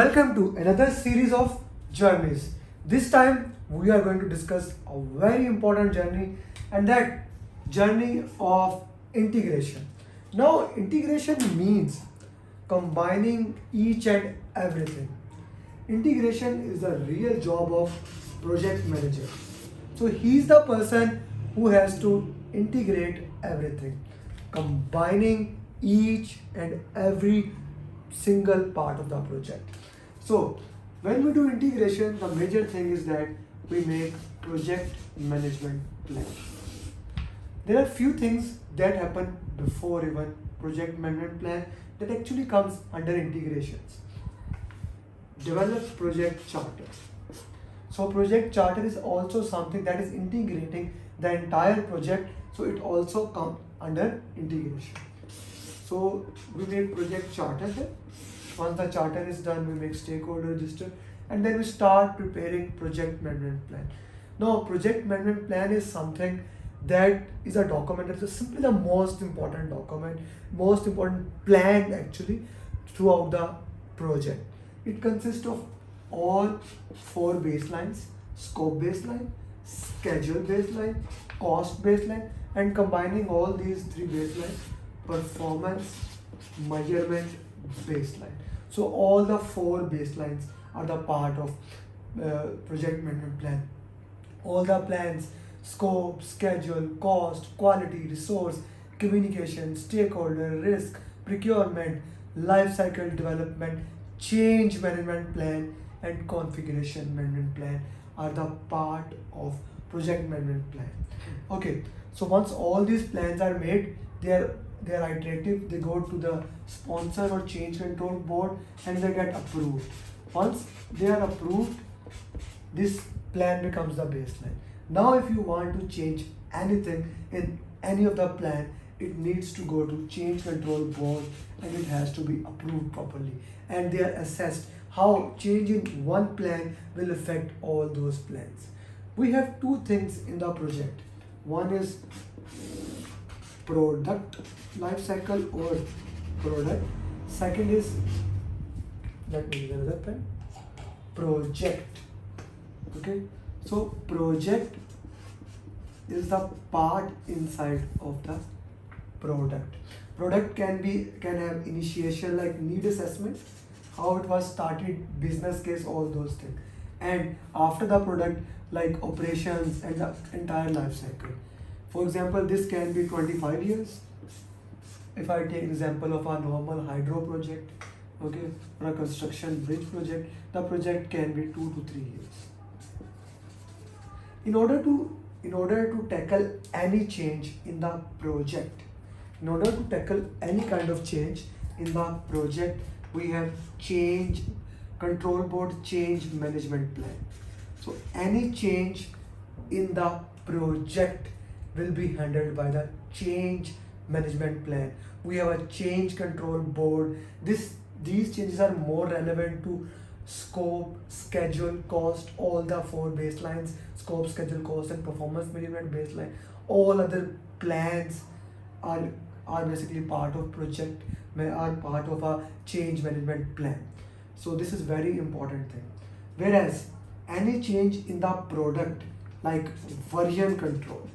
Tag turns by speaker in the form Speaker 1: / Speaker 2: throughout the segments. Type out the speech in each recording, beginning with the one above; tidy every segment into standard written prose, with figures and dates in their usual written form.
Speaker 1: Welcome to another series of journeys. This time we are going to discuss a very important journey, and that journey of integration. Now, integration means combining each and everything. Integration is the real job of project manager. So he's the person who has to integrate everything, combining each and every single part of the project. So when we do integration, the major thing is that we make project management plan. There are few things that happen before even project management plan that actually comes under integrations. Develop project charter. So project charter is also something that is integrating the entire project, so it also comes under integration. So we make project charter here. Once the charter is done, we make stakeholder register, and then we start preparing project management plan. Now, project management plan is something that is a document that is simply the most important document, most important plan actually throughout the project. It consists of all four baselines: scope baseline, schedule baseline, cost baseline, and combining all these three baselines, performance measurement baseline. So all the four baselines are the part of project management plan. All the plans: scope, schedule, cost, quality, resource, communication, stakeholder, risk, procurement, life cycle development, change management plan, and configuration management plan are the part of project management plan. Okay, so once all these plans are made, they are iterative. They go to the sponsor or change control board and they get approved. Once they are approved, this plan becomes the baseline. Now if you want to change anything in any of the plan, it needs to go to change control board and it has to be approved properly, and they are assessed how change in one plan will affect all those plans. We have two things in the project. One is product life cycle or product. Second is, let me use another pen, project. Okay, so project is the part inside of the product. Product can have initiation like need assessment, how it was started, business case, all those things, and after the product like operations and the entire life cycle. For example, this can be 25 years. If I take example of a normal hydro project, okay, or a construction bridge project, the project can be 2 to 3 years. In order to tackle any change in the project, in order to tackle any kind of change in the project, we have change control board, change management plan. So any change in the project will be handled by the change management plan. We have a change control board. These changes are more relevant to scope, schedule, cost, all the four baselines: scope, schedule, cost, and performance measurement baseline. All other plans are basically part of project, are part of a change management plan. So this is very important thing. Whereas any change in the product like version control,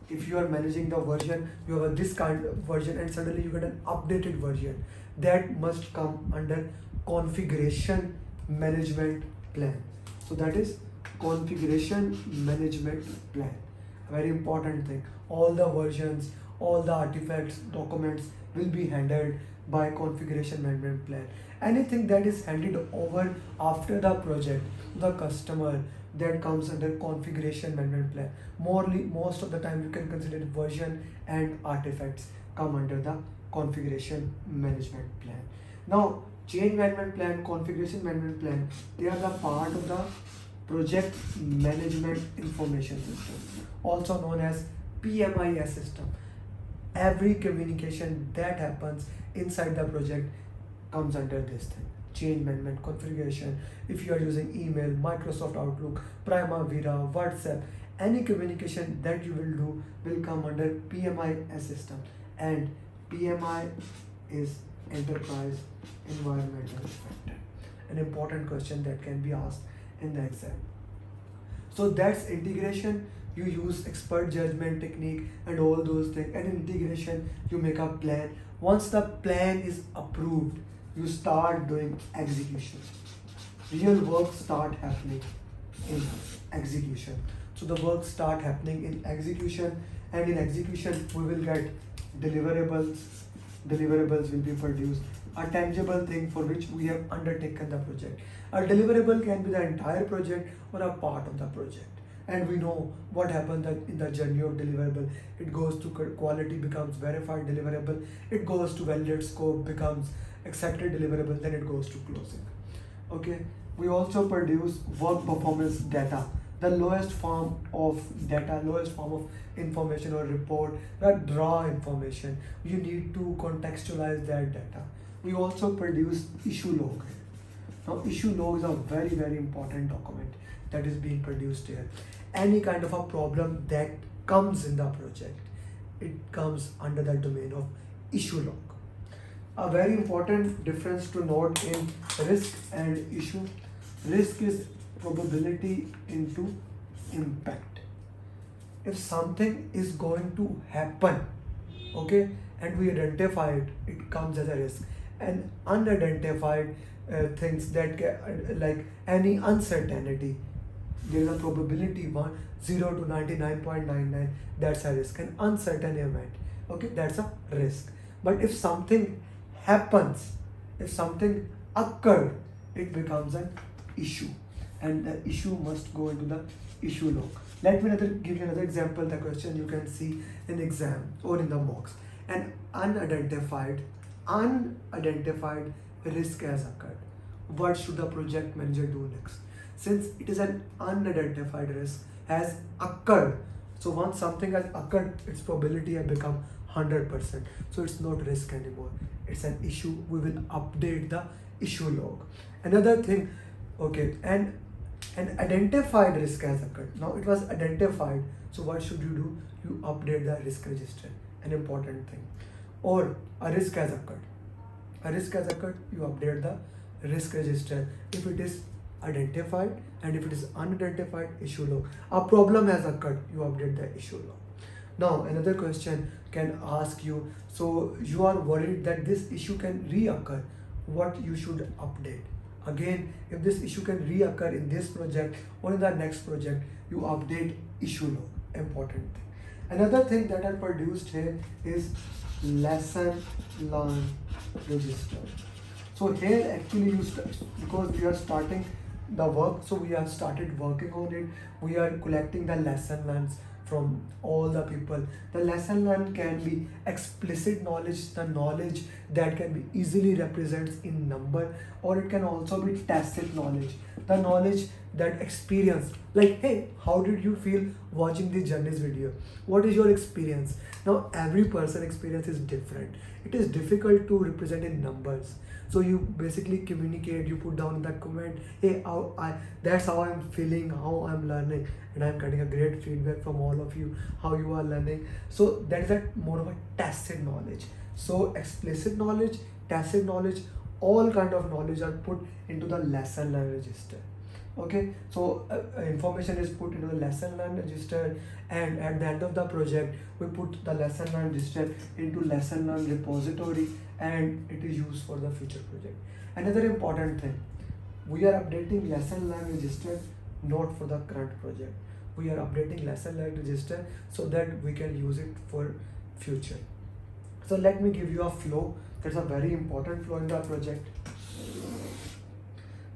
Speaker 1: if you are managing the version, you have this kind of version and suddenly you get an updated version, that must come under configuration management plan. So that is configuration management plan, a very important thing. All the versions, all the artifacts, documents will be handled by configuration management plan. Anything that is handed over after the project to the customer, that comes under configuration management plan. Most of the time you can consider version and artifacts come under the configuration management plan. Now change management plan, configuration management plan, they are the part of the project management information system, also known as PMIS system. Every communication that happens inside the project comes under this thing: change management, configuration. If you are using email, Microsoft Outlook, Primavera, WhatsApp, any communication that you will do will come under PMIS system, and PMI is enterprise environmental factor. An important question that can be asked in the exam. So that's integration. You use expert judgment technique and all those things. And in integration, you make a plan. Once the plan is approved, you start doing execution. Real work start happening in execution. So the work start happening in execution, and in execution we will get deliverables. Deliverables will be produced, a tangible thing for which we have undertaken the project. A deliverable can be the entire project or a part of the project. And we know what happens in the journey of deliverable. It goes to quality, becomes verified deliverable. It goes to validate scope, becomes accepted deliverable. Then it goes to closing. Okay. We also produce work performance data, the lowest form of data, lowest form of information or report, that raw information. You need to contextualize that data. We also produce issue log. Now, issue log is a very, very important document that is being produced here. Any kind of a problem that comes in the project, it comes under the domain of issue log. A very important difference to note in risk and issue. Risk is probability into impact. If something is going to happen, okay, and we identify it, it comes as a risk. And unidentified things that like any uncertainty, there is a probability 0 to 99.99, that's a risk. An uncertain event, okay, that's a risk. But if something happens, if something occurred, it becomes an issue, and the issue must go into the issue log. Let me give you another example. The question you can see in exam or in the mocks. An unidentified risk has occurred. What should the project manager do next? Since it is an unidentified risk has occurred, so once something has occurred, its probability has become 100%. So it's not risk anymore, it's an issue. We will update the issue log. Another thing, okay, and an identified risk has occurred. Now it was identified, so what should you do? You update the risk register, an important thing. Or a risk has occurred. A risk has occurred, you update the risk register. If it is identified, and if it is unidentified, issue log. A problem has occurred, you update the issue log. Now another question can ask you, so you are worried that this issue can reoccur, what you should update? Again, if this issue can reoccur in this project or in the next project, you update issue log, important thing. Another thing that I produced here is lesson learned register. So here actually because we are starting the work, so we have started working on it. We are collecting the lesson learned from all the people. The lesson learned can be explicit knowledge, the knowledge that can be easily represented in number, or it can also be tacit knowledge, the knowledge that experience, like, hey, how did you feel watching the journeys video? What is your experience? Now every person experience is different. It is difficult to represent in numbers. So you basically communicate, you put down in that comment, hey, that's how I'm feeling, how I'm learning, and I'm getting a great feedback from all of you, how you are learning. So that is more of a tacit knowledge. So explicit knowledge, tacit knowledge, all kind of knowledge are put into the lesson learned register. Okay, so information is put into the lesson learned register, and at the end of the project we put the lesson learned register into lesson learned repository, and it is used for the future project. Another important thing, we are updating lesson learned register not for the current project. We are updating lesson learned register so that we can use it for future. So let me give you a flow. That's a very important flow in the project.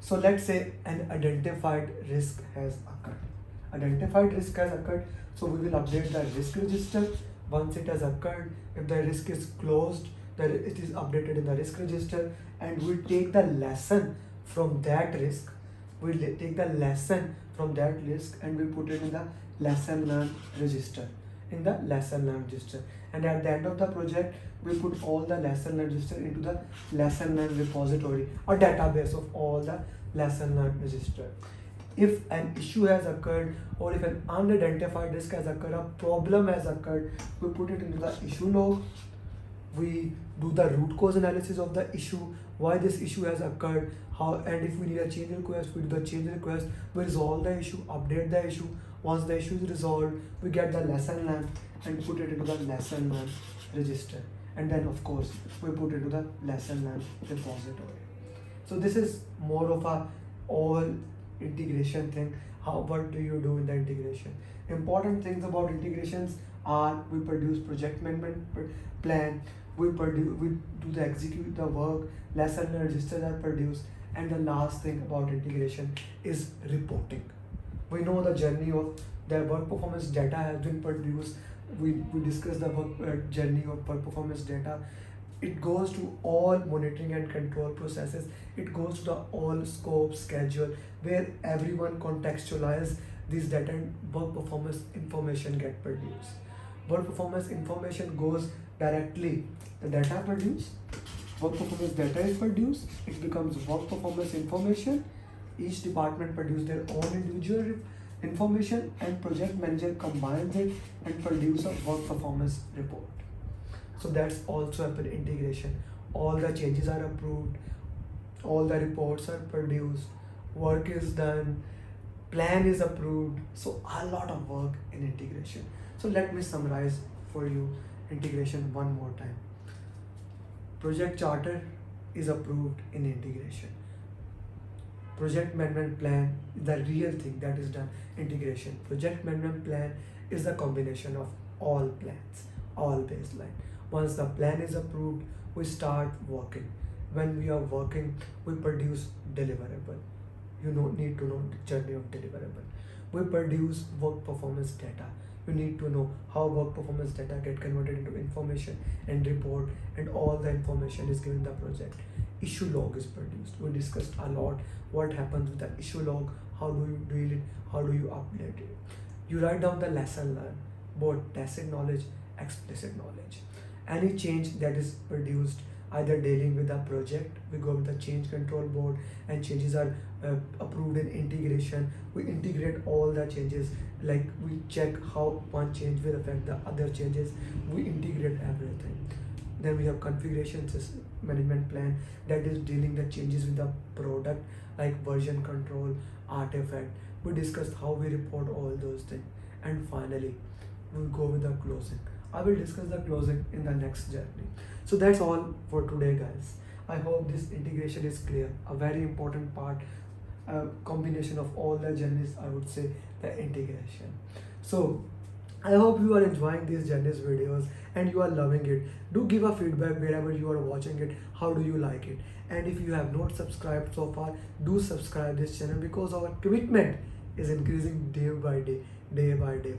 Speaker 1: So let's say an identified risk has occurred. Identified risk has occurred, so we will update the risk register. Once it has occurred, if the risk is closed, then it is updated in the risk register, and we take the lesson from that risk. We take the lesson from that risk and we put it in the lesson learned register. In the lesson learned register, and at the end of the project, we put all the lesson learned register into the lesson learned repository, a database of all the lesson learned register. If an issue has occurred, or if an unidentified risk has occurred, a problem has occurred, we put it into the issue log. We do the root cause analysis of the issue, why this issue has occurred, how, and if we need a change request, we do the change request. We resolve the issue, update the issue. Once the issue is resolved, we get the lesson learned and put it into the lesson learned register. And then of course we put it into the lesson learned repository. So this is more of a all integration thing. What do you do in the integration? Important things about integrations are we produce project management plan, we do the execute the work, lesson learned registers are produced, and the last thing about integration is reporting. We know the journey of the work performance data has been produced. We discussed the work journey of work performance data. It goes to all monitoring and control processes. It goes to the all scope schedule where everyone contextualize this data and work performance information get produced. Work performance information goes directly, the data produced, work performance data is produced, it becomes work performance information. Each department produce their own individual information and project manager combines it and produce a work performance report. So that's also an integration. All the changes are approved, all the reports are produced, work is done, plan is approved. So a lot of work in integration. So let me summarize for you integration one more time. Project charter is approved in integration. Project management plan is the real thing that is done integration. Project management plan is the combination of all plans, all baseline. Once the plan is approved, we start working. When we are working, we produce deliverable. You need to know the journey of deliverable. We produce work performance data. You need to know how work performance data get converted into information and report, and all the information is given in the project. Issue log is produced. We discussed a lot what happens with the issue log, how do you deal it, how do you update it. You write down the lesson learned, both tacit knowledge, explicit knowledge. Any change that is produced, either dealing with a project, we go with the change control board and changes are approved in integration. We integrate all the changes, like we check how one change will affect the other changes. We integrate everything. Then we have configuration system management plan that is dealing the changes with the product, like version control, artifact. We discussed how we report all those things. And finally, we'll go with the closing. I will discuss the closing in the next journey. So that's all for today, guys. I hope this integration is clear. A very important part, a combination of all the journeys, I would say, the integration. So I hope you are enjoying these journeys videos and you are loving it. Do give a feedback wherever you are watching it. How do you like it? And if you have not subscribed so far, do subscribe this channel because our commitment is increasing day by day, day by day.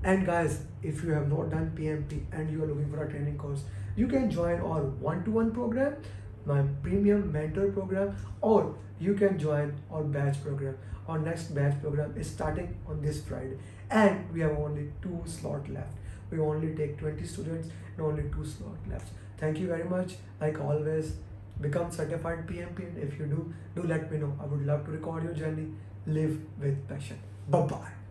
Speaker 1: And guys, if you have not done PMP and you are looking for a training course, you can join our one-to-one program, my premium mentor program, or you can join our batch program. Our next batch program is starting on this Friday and we have only 2 slots left. We only take 20 students and only 2 slots left. Thank you very much. Like always, become certified PMP, and if you do let me know. I would love to record your journey. Live with passion. Bye-bye.